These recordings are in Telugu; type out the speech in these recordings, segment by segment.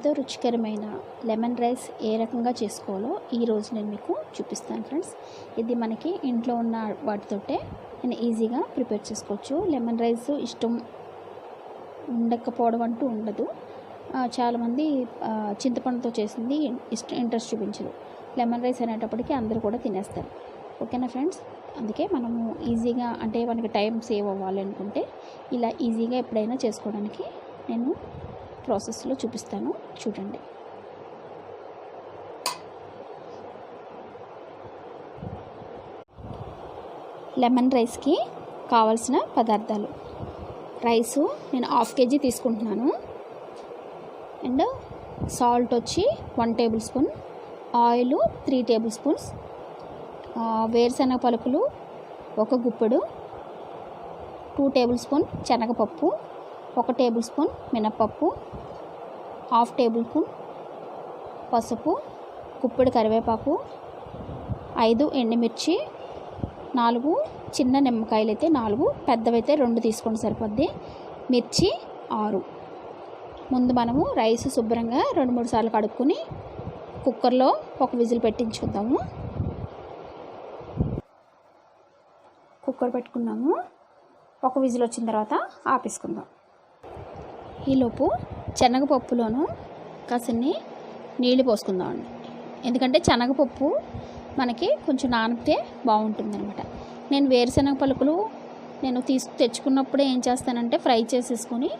ఎంతో రుచికరమైన లెమన్ రైస్ ఏ రకంగా చేసుకోవాలో ఈరోజు నేను మీకు చూపిస్తాను ఫ్రెండ్స్. ఇది మనకి ఇంట్లో ఉన్న వాటితోటే నేను ఈజీగా ప్రిపేర్ చేసుకోవచ్చు. లెమన్ రైస్ ఇష్టం ఉండకపోవడం అంటూ ఉండదు. చాలామంది చింతపండుతో చేసింది ఇంట్రెస్ట్ చూపించరు. లెమన్ రైస్ అనేటప్పటికీ అందరూ కూడా తినేస్తారు. ఓకేనా ఫ్రెండ్స్, అందుకే మనము ఈజీగా అంటే మనకి టైం సేవ్ అవ్వాలి అనుకుంటే ఇలా ఈజీగా ఎప్పుడైనా చేసుకోవడానికి నేను ప్రాసెస్లో చూపిస్తాను, చూడండి. లెమన్ రైస్కి కావాల్సిన పదార్థాలు: రైసు నేను 1/2 kg తీసుకుంటున్నాను, అండ్ సాల్ట్ వచ్చి 1 table spoon, oil 3 table spoons, వేరుశనగ పలుకులు 1 గుప్పెడు, 2 టేబుల్ స్పూన్ శనగపప్పు, 1 టేబుల్ స్పూన్ మినప్పప్పు, 1/2 టేబుల్ స్పూన్ పసుపు, గుప్పెడు కరివేపాకు, 5 ఎండుమిర్చి, 4 చిన్న నిమ్మకాయలు అయితే 4, పెద్దవైతే 2 తీసుకోండి సరిపోద్ది, మిర్చి 6. ముందు మనము రైస్ శుభ్రంగా 2-3 సార్లు కడుక్కొని కుక్కర్లో 1 విజిల్ పెట్టించుకుందాము. కుక్కర్ పెట్టుకున్నాము, 1 విజిల్ వచ్చిన తర్వాత ఆపేసుకుందాం. ఈలోపు శనగపప్పులోను కాసిన్ని నీళ్ళు పోసుకుందామండి. ఎందుకంటే శనగపప్పు మనకి కొంచెం నానితే బాగుంటుంది అనమాట. నేను వేరుశనగ పలుకులు తెచ్చుకున్నప్పుడే ఏం చేస్తానంటే ఫ్రై చేసేసుకొని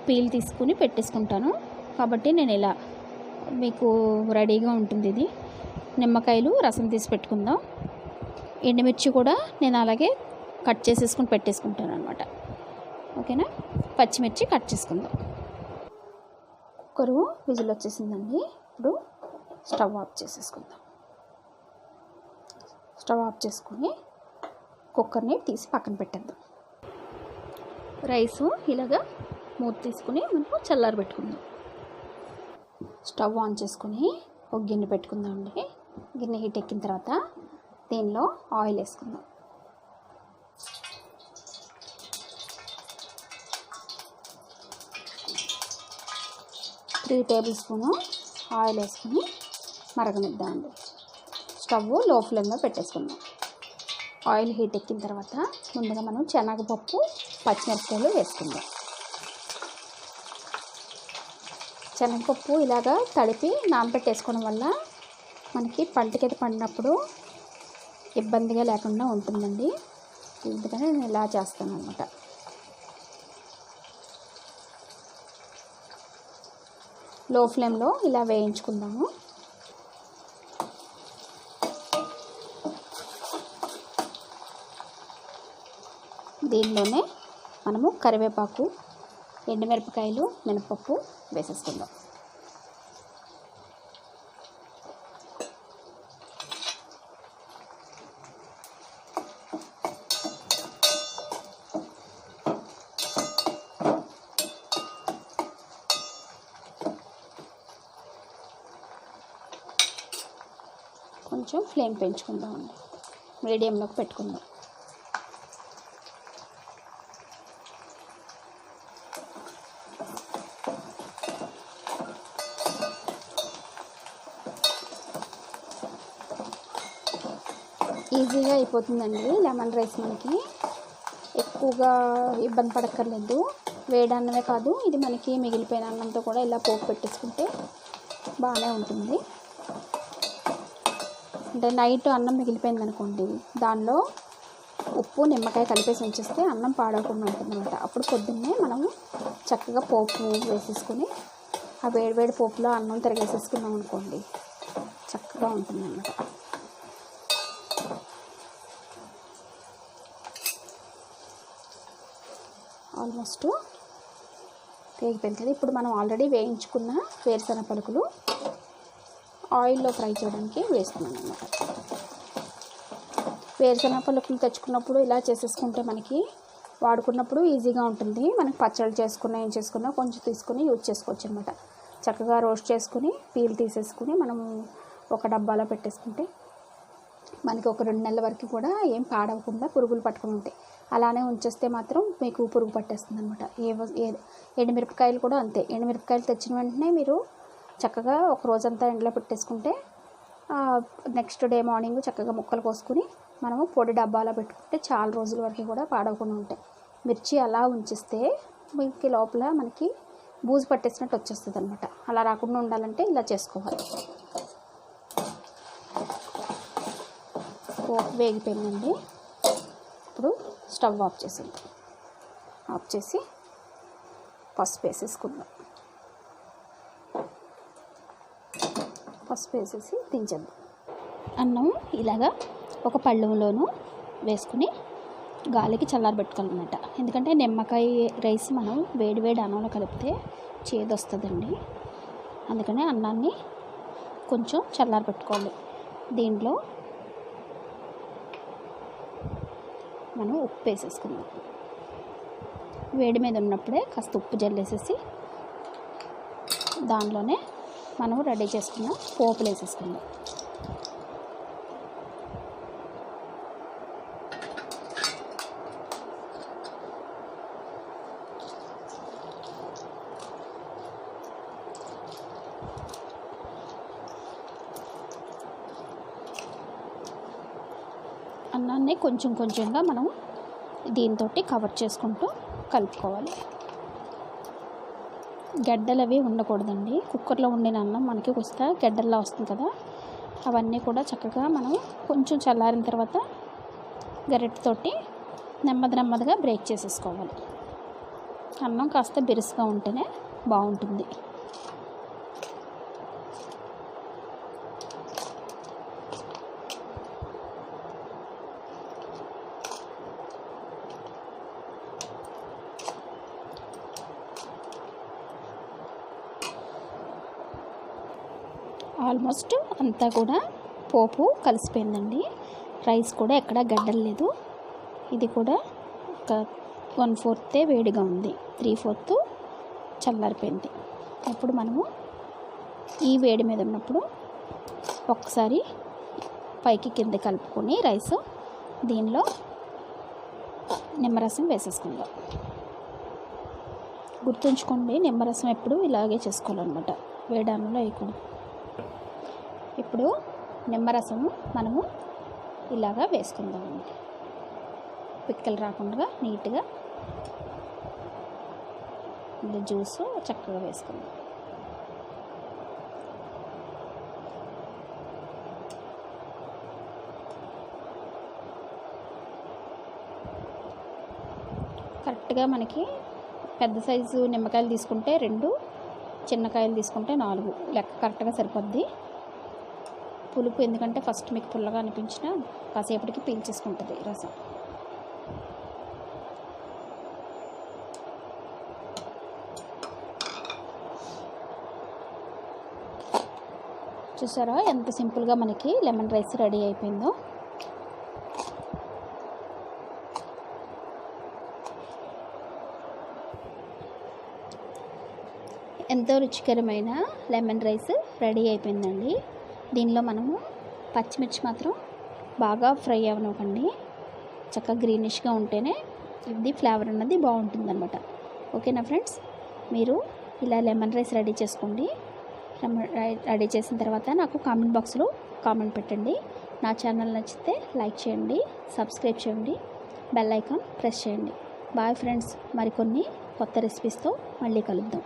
పీల్ తీసుకుని పెట్టేసుకుంటాను. కాబట్టి నేను ఇలా మీకు రెడీగా ఉంటుంది. ఇది నిమ్మకాయలు రసం తీసి పెట్టుకుందాం. ఎండుమిర్చి కూడా నేను అలాగే కట్ చేసేసుకుని పెట్టేసుకుంటాను అనమాట. ఓకేనా, పచ్చిమిర్చి కట్ చేసుకుందాం. కుక్కరు విజిల్ వచ్చేసిందండి. ఇప్పుడు స్టవ్ ఆఫ్ చేసేసుకుందాం. స్టవ్ ఆఫ్ చేసుకొని కుక్కర్ని తీసి పక్కన పెట్టేద్దాం. రైసు ఇలాగా మూత తీసుకుని మనకు చల్లారి పెట్టుకుందాం. స్టవ్ ఆన్ చేసుకుని ఒక గిన్నె పెట్టుకుందామండి. గిన్నె హీట్ ఎక్కిన తర్వాత దీనిలో ఆయిల్ వేసుకుందాం. 3 టేబుల్ స్పూను ఆయిల్ వేసుకుని మరగనిద్దామండి. స్టవ్ లో ఫ్లేమ్లో పెట్టేసుకుందాం. ఆయిల్ హీట్ ఎక్కిన తర్వాత ముందుగా మనం శనగపప్పు, పచ్చిమిరపకాయలు వేసుకుందాం. శనగపప్పు ఇలాగా తడిపి నానబెట్టేసుకోవడం వల్ల మనకి పంటకైతే పండినప్పుడు ఇబ్బందిగా లేకుండా ఉంటుందండి. ఎందుకని నేను ఇలా చేస్తాను అన్నమాట. లో ఫ్లేమ్లో ఇలా వేయించుకుందాము. దీనిలోనే మనము కరివేపాకు, ఎండుమిరపకాయలు, మినపప్పు వేసేసుకుందాం. కొంచెం ఫ్లేమ్ పెంచుకుందామండి, మీడియంలోకి పెట్టుకుందాం. ఈజీగా అయిపోతుందండి లెమన్ రైస్. మనకి ఎక్కువగా ఇబ్బంది పడక్కర్లేదు. వేడి అన్నమే కాదు, ఇది మనకి మిగిలిపోయిన అన్నంతో కూడా ఇలా పోపు పెట్టేసుకుంటే బాగానే ఉంటుంది. అంటే నైట్ అన్నం మిగిలిపోయింది అనుకోండి, దానిలో ఉప్పు నిమ్మకాయ కలిపేసి ఉంచేస్తే అన్నం పాడవకుండా ఉంటుంది అనమాట. అప్పుడు పొద్దున్నే మనము చక్కగా పోపు వేసేసుకొని ఆ వేడివేడి పోపులో అన్నం తిరగేసేసుకున్నాం అనుకోండి, చక్కగా ఉంటుంది అన్నమాట. ఆల్మోస్ట్ వేగిపోయింది కదా. ఇప్పుడు మనం ఆల్రెడీ వేయించుకున్న వేరుశనగ పలుకులు ఆయిల్లో ఫ్రై చేయడానికి వేస్తున్నాను అన్నమాట. వేరుశనగ పలుకులు తెచ్చుకున్నప్పుడు ఇలా చేసేసుకుంటే మనకి వాడుకున్నప్పుడు ఈజీగా ఉంటుంది. మనకి పచ్చళ్ళు చేసుకున్నా ఏం చేసుకున్నా కొంచెం తీసుకుని యూజ్ చేసుకోవచ్చు అనమాట. చక్కగా రోస్ట్ చేసుకుని పీల్ తీసేసుకుని మనము ఒక డబ్బాలో పెట్టేసుకుంటే మనకి ఒక 2 నెలల వరకు కూడా ఏం పాడవకుండా పురుగులు పట్టుకుని ఉంటాయి. అలానే ఉంచేస్తే మాత్రం మీకు పురుగు పట్టేస్తుంది అనమాట. ఎండుమిరపకాయలు కూడా అంతే. ఎండుమిరపకాయలు తెచ్చిన వెంటనే మీరు చక్కగా ఒక రోజంతా ఎండలో పెట్టేసుకుంటే నెక్స్ట్ డే మార్నింగ్ చక్కగా ముక్కలు కోసుకుని మనము పొడి డబ్బాలో పెట్టుకుంటే చాలా రోజుల వరకు కూడా పాడవకుండా ఉంటాయి. మిర్చి అలా ఉంచిస్తే మీకు లోపల మనకి బూజు పట్టేసినట్టు వచ్చేస్తుంది అనమాట. అలా రాకుండా ఉండాలంటే ఇలా చేసుకోవాలి. పోపు వేగిపోయిందండి. ఇప్పుడు స్టవ్ ఆఫ్ చేసేద్దాం. ఆఫ్ చేసి పసుపు వేసేసుకుందాం. పసుపు వేసేసి దించేద్దాం. అన్నం ఇలాగా ఒక పళ్ళెంలోనూ వేసుకుని గాలికి చల్లారబెట్టుకోవాలన్నమాట. ఎందుకంటే నిమ్మకాయ రైస్ మనం వేడివేడి అన్నంలో కలిపితే చేదు వస్తుందండి. అందుకని అన్నాన్ని కొంచెం చల్లారబెట్టుకోవాలి. దీంట్లో మనం ఉప్పు వేసేసుకుందాం. వేడి మీద ఉన్నప్పుడే కాస్త ఉప్పు జల్లేసేసి దానిలోనే మనం రెడీ చేసుకున్న పోపులు వేసేసుకుందాం. అన్నాన్ని కొంచెం కొంచెంగా మనం దీంతో కవర్ చేసుకుంటూ కలుపుకోవాలి. గడ్డలు అవి ఉండకూడదండి. కుక్కర్లో వండిన అన్నం మనకి వస్తే గడ్డల్లా వస్తుంది కదా, అవన్నీ కూడా చక్కగా మనం కొంచెం చల్లారిన తర్వాత గరిటెతోటి నెమ్మదిగా బ్రేక్ చేసేసుకోవాలి. అన్నం కాస్త బిరుసుగా ఉంటేనే బాగుంటుంది. ఆల్మోస్ట్ అంతా కూడా పోపు కలిసిపోయిందండి. రైస్ కూడా ఎక్కడ గడ్డలు లేదు. ఇది కూడా ఒక 1/4 వేడిగా ఉంది, 3/4 చల్లారిపోయింది. ఇప్పుడు మనము ఈ వేడి మీద ఉన్నప్పుడు ఒకసారి పైకి కింద కలుపుకొని రైస్ దీనిలో నిమ్మరసం వేసేసుకుందాం. గుర్తుంచుకోండి, నిమ్మరసం ఎప్పుడు ఇలాగే చేసుకోవాలన్నమాట, వేడాన్నంలో వేయకూడదు. ఇప్పుడు నిమ్మరసము మనము ఇలాగా వేసుకుందామండి. పిక్కలు రాకుండా నీట్గా ఇది జ్యూసు చక్కగా వేసుకుందాం. కరెక్ట్గా మనకి పెద్ద సైజు నిమ్మకాయలు తీసుకుంటే 2, చిన్న కాయలు తీసుకుంటే 4 లెక్క కరెక్ట్గా సరిపోద్ది. పులుపు ఎందుకంటే ఫస్ట్ మీకు పుల్లగా అనిపించినా కాసేపటికి పీల్చేసుకుంటుంది రసం. చూసారా ఎంత సింపుల్గా మనకి లెమన్ రైస్ రెడీ అయిపోయిందో. ఎంతో రుచికరమైన లెమన్ రైస్ రెడీ అయిపోయిందండి. దీనిలో మనము పచ్చిమిర్చి మాత్రం బాగా ఫ్రై అవ్వనివ్వకండి, చక్కగా గ్రీనిష్గా ఉంటేనే ఇది ఫ్లేవర్ అన్నది బాగుంటుందన్నమాట. ఓకేనా ఫ్రెండ్స్, మీరు ఇలా లెమన్ రైస్ రెడీ చేసుకోండి. రెడీ చేసిన తర్వాత నాకు కామెంట్ బాక్స్లో కామెంట్ పెట్టండి. నా ఛానల్ నచ్చితే లైక్ చేయండి, సబ్స్క్రైబ్ చేయండి, బెల్ ఐకాన్ ప్రెస్ చేయండి. బాయ్ ఫ్రెండ్స్, మరికొన్ని కొత్త రెసిపీస్తో మళ్ళీ కలుద్దాం.